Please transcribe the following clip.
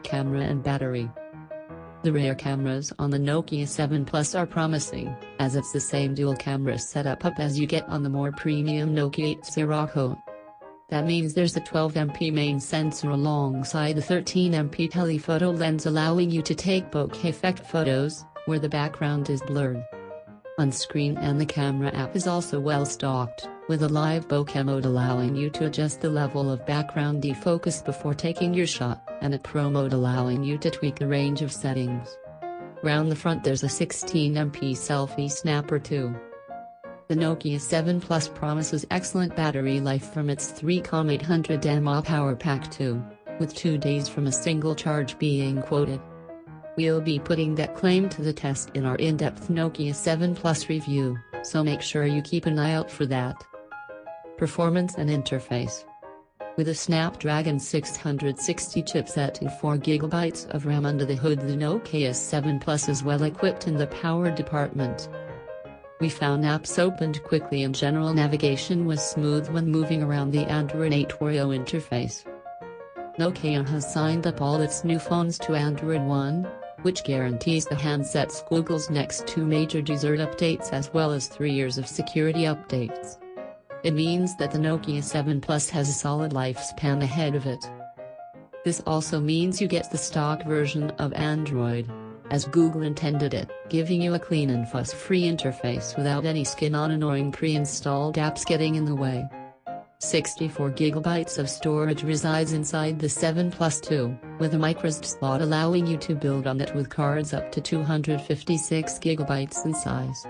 camera and battery. The rear cameras on the Nokia 7 Plus are promising, as it's the same dual camera setup as you get on the more premium Nokia 8 Sirocco. That means there's a 12MP main sensor alongside the 13MP telephoto lens, allowing you to take bokeh effect photos, where the background is blurred. On screen, and the camera app is also well stocked, with a live bokeh mode allowing you to adjust the level of background defocus before taking your shot, and a pro mode allowing you to tweak a range of settings. Round the front there's a 16MP selfie snapper too. The Nokia 7 Plus promises excellent battery life from its 3,800 mAh power pack too, with 2 days from a single charge being quoted. We'll be putting that claim to the test in our in-depth Nokia 7 Plus review, so make sure you keep an eye out for that. Performance and interface. With a Snapdragon 660 chipset and 4GB of RAM under the hood, the Nokia 7 Plus is well equipped in the power department. We found apps opened quickly and general navigation was smooth when moving around the Android 8 Oreo interface. Nokia has signed up all its new phones to Android 1, which guarantees the handset's Google's next 2 major dessert updates as well as 3 years of security updates. It means that the Nokia 7 Plus has a solid lifespan ahead of it. This also means you get the stock version of Android, as Google intended it, giving you a clean and fuss-free interface without any skin on annoying pre-installed apps getting in the way. 64GB of storage resides inside the 7 Plus too, with a microSD slot allowing you to build on it with cards up to 256GB in size.